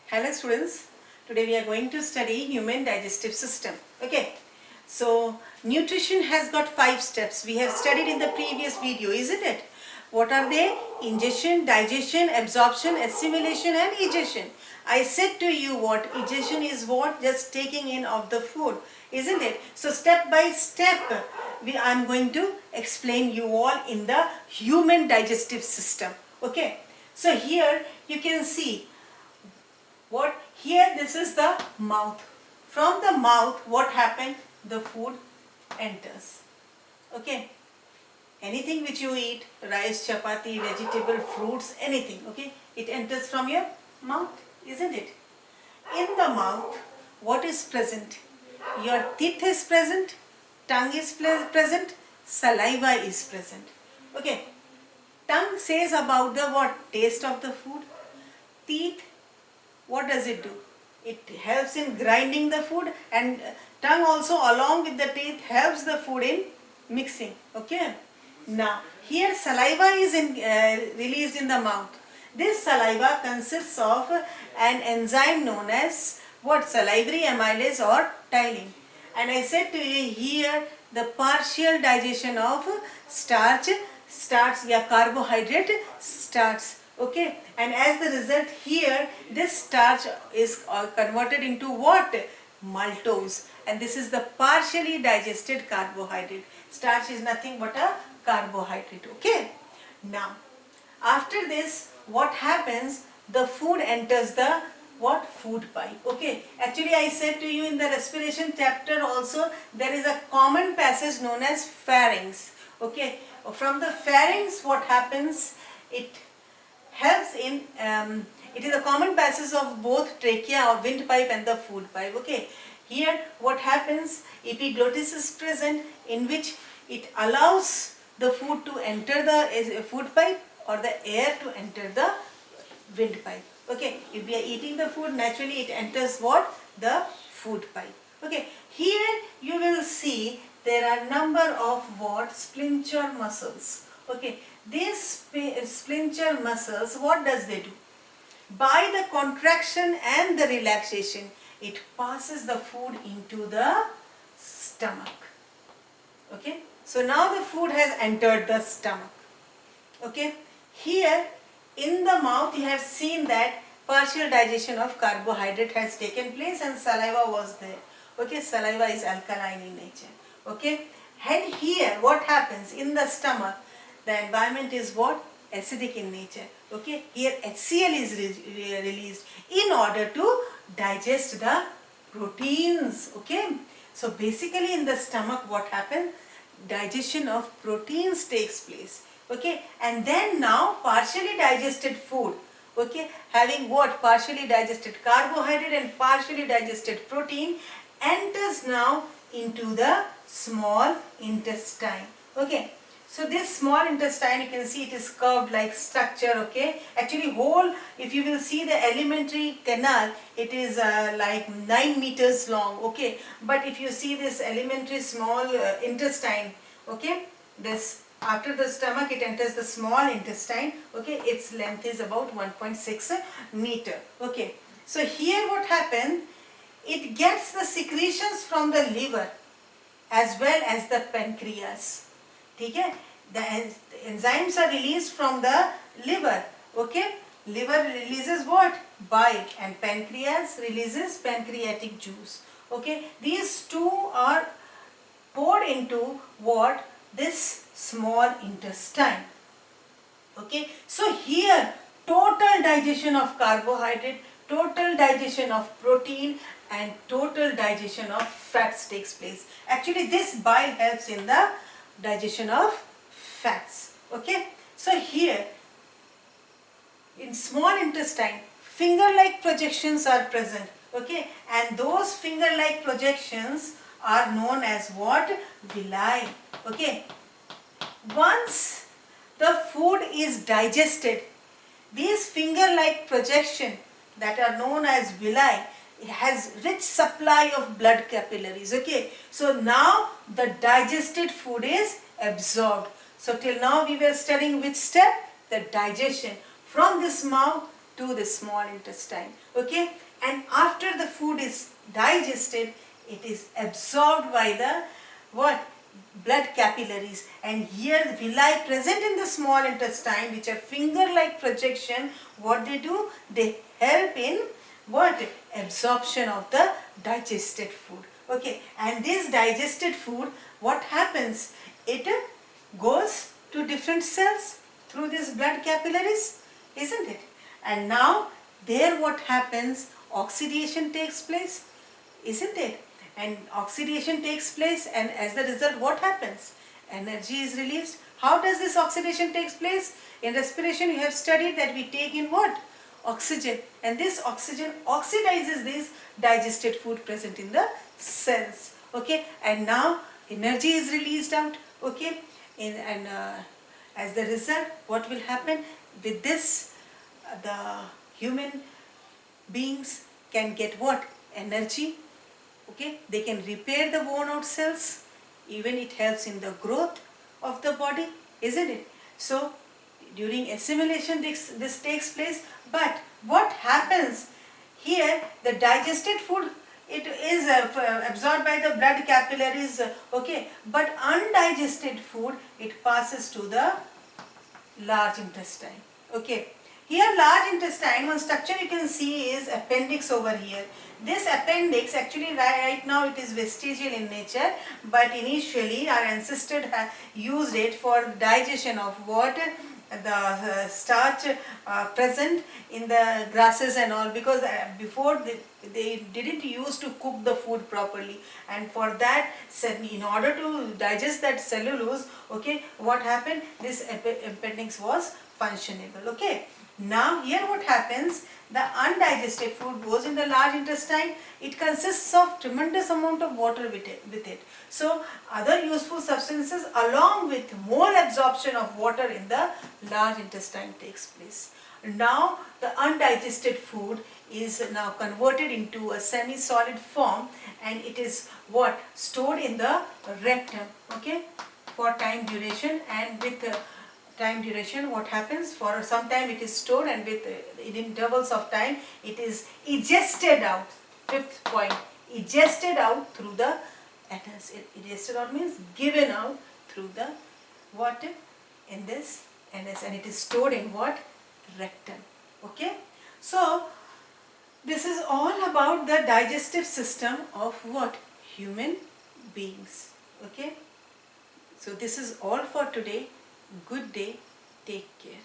Hello students, today we are going to study human digestive system. Okay, so nutrition has got 5 steps. We have studied in the previous video, isn't it? What are they? Ingestion, digestion, absorption, assimilation and egestion. I said to you what egestion is, what? Just taking in of the food, isn't it? So step by step I am going to explain you all in the human digestive system. Okay, so here you can see what here, this is the mouth. From the mouth what happened? The food enters. Okay, anything which you eat, rice, chapati, vegetable, fruits, anything, okay, it enters from your mouth, isn't it? In the mouth what is present? Your teeth is present, tongue is present, saliva is present. Okay, tongue says about the what? Taste of the food. Teeth, what does it do? It helps in grinding the food, and tongue also along with the teeth helps the food in mixing. Okay. Now here saliva is released in the mouth. This saliva consists of an enzyme known as what? Salivary amylase or ptyalin. And I said to you here the partial digestion of starch starts, carbohydrate starts. Okay, and as the result here this starch is converted into what? Maltose, and this is the partially digested carbohydrate. Starch is nothing but a carbohydrate. Okay, now after this what happens? The food enters the what? Food pipe. Okay, actually I said to you in the respiration chapter also there is a common passage known as pharynx. Okay, from the pharynx what happens? It helps in it is a common passage of both trachea or windpipe and the food pipe. Okay, here what happens? Epiglottis is present, in which it allows the food to enter the food pipe or the air to enter the windpipe. Okay, if we are eating the food, naturally it enters what? The food pipe. Okay, here you will see there are number of what? Sphincter muscles. Okay, these sphincter muscles, what does they do? By the contraction and the relaxation, it passes the food into the stomach. Okay, so now the food has entered the stomach. Okay, here in the mouth you have seen that partial digestion of carbohydrate has taken place and saliva was there. Okay, saliva is alkaline in nature. Okay, and here what happens? In the stomach the environment is what? Acidic in nature. Okay, here HCl is released in order to digest the proteins. Okay, so basically in the stomach what happens? Digestion of proteins takes place. Okay, and then now partially digested food, okay, having what? Partially digested carbohydrate and partially digested protein enters now into the small intestine. Okay, so this small intestine, you can see it is curved like structure. Okay, actually whole, if you will see the alimentary canal, it is like 9 meters long. Okay, but if you see this alimentary small intestine, okay, this after the stomach it enters the small intestine. Okay, its length is about 1.6 meter. Okay, so here what happened? It gets the secretions from the liver as well as the pancreas. Okay, the enzymes are released from the liver. Okay, liver releases what? Bile, and pancreas releases pancreatic juice. Okay, these two are poured into what? This small intestine. Okay, so here total digestion of carbohydrate, total digestion of protein and total digestion of fats takes place. Actually this bile helps in the digestion of fats. Okay, so here in small intestine finger-like projections are present. Okay, and those finger-like projections are known as what? Villi. Okay, once the food is digested, these finger-like projection that are known as villi, it has rich supply of blood capillaries. Okay, so now the digested food is absorbed. So till now we were studying which step? The digestion. From this mouth to the small intestine. Okay, and after the food is digested, it is absorbed by the what? Blood capillaries, and here the villi present in the small intestine, which are finger-like projection, what they do? They help in what? Absorption of the digested food. Okay, and this digested food, what happens? It goes to different cells through these blood capillaries, isn't it? And now there what happens? Oxidation takes place, isn't it? And oxidation takes place, and as a result what happens? Energy is released. How does this oxidation takes place? In respiration you have studied that we take in what? Oxygen, and this oxygen oxidizes this digested food present in the cells. Okay, and now energy is released out. Okay, as the result what will happen with this? The human beings can get what? Energy. Okay, they can repair the worn out cells, even it helps in the growth of the body, isn't it? So during assimilation this takes place, but what happens here? The digested food, it is absorbed by the blood capillaries, okay, but undigested food, it passes to the large intestine. Okay, here large intestine, one structure you can see is appendix over here. This appendix actually right now it is vestigial in nature, but initially our ancestors used it for digestion of what? The starch present in the grasses and all, because before they didn't use to cook the food properly, and for that, in order to digest that cellulose, okay, what happened? This appendix was functionable. Okay, now here what happens? The undigested food goes in the large intestine. It consists of tremendous amount of water with it. So other useful substances along with more absorption of water in the large intestine takes place. Now the undigested food is now converted into a semi-solid form, and it is what? Stored in the rectum, okay, for time duration. And with time duration, what happens? For some time it is stored, and with in intervals of time it is egested out. Fifth point, egested out through the anus. Egested out means given out through the what? In this anus, and it is stored in what? Rectum. Okay, so this is all about the digestive system of what? Human beings. Okay, so this is all for today. Good day. Take care.